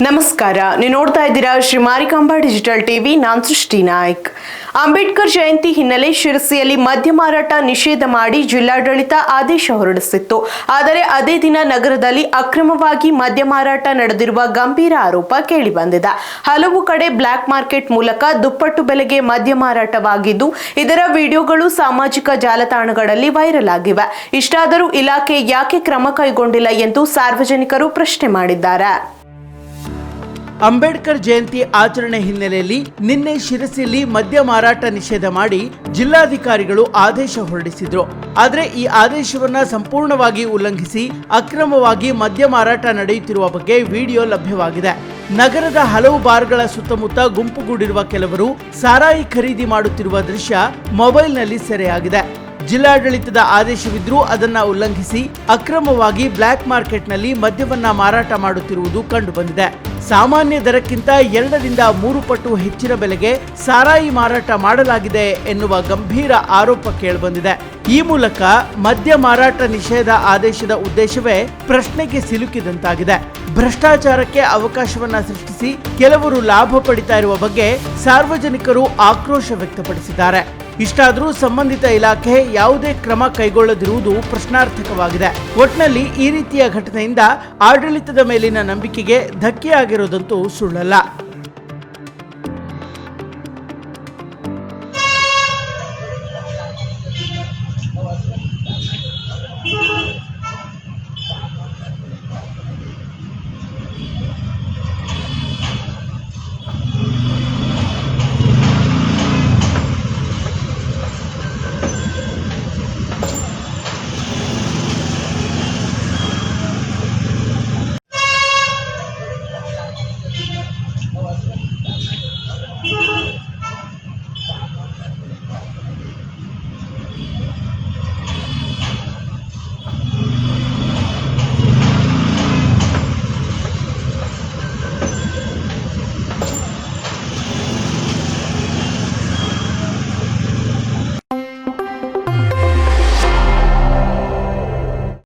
ನಮಸ್ಕಾರ, ನೀವು ನೋಡ್ತಾ ಇದ್ದೀರಾ ಶ್ರೀ ಮಾರಿಕಾಂಬಾ ಡಿಜಿಟಲ್ ಟಿವಿ. ನಾನು ಸೃಷ್ಟಿ ನಾಯ್ಕ್. ಅಂಬೇಡ್ಕರ್ ಜಯಂತಿ ಹಿನ್ನೆಲೆ ಶಿರಸಿಯಲ್ಲಿ ಮದ್ಯ ಮಾರಾಟ ನಿಷೇಧ ಮಾಡಿ ಜಿಲ್ಲಾಡಳಿತ ಆದೇಶ ಹೊರಡಿಸಿತ್ತು. ಆದರೆ ಅದೇ ದಿನ ನಗರದಲ್ಲಿ ಅಕ್ರಮವಾಗಿ ಮದ್ಯ ಮಾರಾಟ ನಡೆದಿರುವ ಗಂಭೀರ ಆರೋಪ ಕೇಳಿಬಂದಿದೆ. ಹಲವು ಕಡೆ ಬ್ಲಾಕ್ ಮಾರ್ಕೆಟ್ ಮೂಲಕ ದುಪ್ಪಟ್ಟು ಬೆಲೆಗೆ ಮದ್ಯ ಮಾರಾಟವಾಗಿದ್ದು, ಇದರ ವಿಡಿಯೋಗಳು ಸಾಮಾಜಿಕ ಜಾಲತಾಣಗಳಲ್ಲಿ ವೈರಲ್ ಆಗಿವೆ. ಇಷ್ಟಾದರೂ ಇಲಾಖೆ ಯಾಕೆ ಕ್ರಮ ಕೈಗೊಂಡಿಲ್ಲ ಎಂದು ಸಾರ್ವಜನಿಕರು ಪ್ರಶ್ನೆ ಮಾಡಿದ್ದಾರೆ. ಅಂಬೇಡ್ಕರ್ ಜಯಂತಿ ಆಚರಣೆ ಹಿನ್ನೆಲೆಯಲ್ಲಿ ನಿನ್ನೆ ಶಿರಸಿಯಲ್ಲಿ ಮದ್ಯ ಮಾರಾಟ ನಿಷೇಧ ಮಾಡಿ ಜಿಲ್ಲಾಧಿಕಾರಿಗಳು ಆದೇಶ ಹೊರಡಿಸಿದ್ರು. ಆದರೆ ಈ ಆದೇಶವನ್ನ ಸಂಪೂರ್ಣವಾಗಿ ಉಲ್ಲಂಘಿಸಿ ಅಕ್ರಮವಾಗಿ ಮದ್ಯ ಮಾರಾಟ ನಡೆಯುತ್ತಿರುವ ಬಗ್ಗೆ ವಿಡಿಯೋ ಲಭ್ಯವಾಗಿದೆ. ನಗರದ ಹಲವು ಬಾರ್ಗಳ ಸುತ್ತಮುತ್ತ ಗುಂಪುಗೂಡಿರುವ ಕೆಲವರು ಸಾರಾಯಿ ಖರೀದಿ ಮಾಡುತ್ತಿರುವ ದೃಶ್ಯ ಮೊಬೈಲ್ನಲ್ಲಿ ಸೆರೆಯಾಗಿದೆ. ಜಿಲ್ಲಾಡಳಿತದ ಆದೇಶವಿದ್ರೂ ಅದನ್ನ ಉಲ್ಲಂಘಿಸಿ ಅಕ್ರಮವಾಗಿ ಬ್ಲಾಕ್ ಮಾರ್ಕೆಟ್ನಲ್ಲಿ ಮದ್ಯವನ್ನ ಮಾರಾಟ ಮಾಡುತ್ತಿರುವುದು ಕಂಡುಬಂದಿದೆ. ಸಾಮಾನ್ಯ ದರಕ್ಕಿಂತ 2 ರಿಂದ 3 ಪಟ್ಟು ಹೆಚ್ಚಿನ ಬೆಲೆಗೆ ಸಾರಾಯಿ ಮಾರಾಟ ಮಾಡಲಾಗಿದೆ ಎನ್ನುವ ಗಂಭೀರ ಆರೋಪ ಕೇಳಿಬಂದಿದೆ. ಈ ಮೂಲಕ ಮದ್ಯ ಮಾರಾಟ ನಿಷೇಧ ಆದೇಶದ ಉದ್ದೇಶವೇ ಪ್ರಶ್ನೆಗೆ ಸಿಲುಕಿದಂತಾಗಿದೆ. ಭ್ರಷ್ಟಾಚಾರಕ್ಕೆ ಅವಕಾಶವನ್ನ ಸೃಷ್ಟಿಸಿ ಕೆಲವರು ಲಾಭ ಪಡಿತಾ ಇರುವ ಬಗ್ಗೆ ಸಾರ್ವಜನಿಕರು ಆಕ್ರೋಶ ವ್ಯಕ್ತಪಡಿಸಿದ್ದಾರೆ. ಇಷ್ಟಾದರೂ ಸಂಬಂಧಿತ ಇಲಾಖೆ ಯಾವುದೇ ಕ್ರಮ ಕೈಗೊಳ್ಳದಿರುವುದು ಪ್ರಶ್ನಾರ್ಥಕವಾಗಿದೆ. ಒಟ್ನಲ್ಲಿ ಈ ರೀತಿಯ ಘಟನೆಯಿಂದ ಆಡಳಿತದ ಮೇಲಿನ ನಂಬಿಕೆಗೆ ಧಕ್ಕೆಯಾಗಿರೋದಂತೂ ಸುಳ್ಳಲ್ಲ.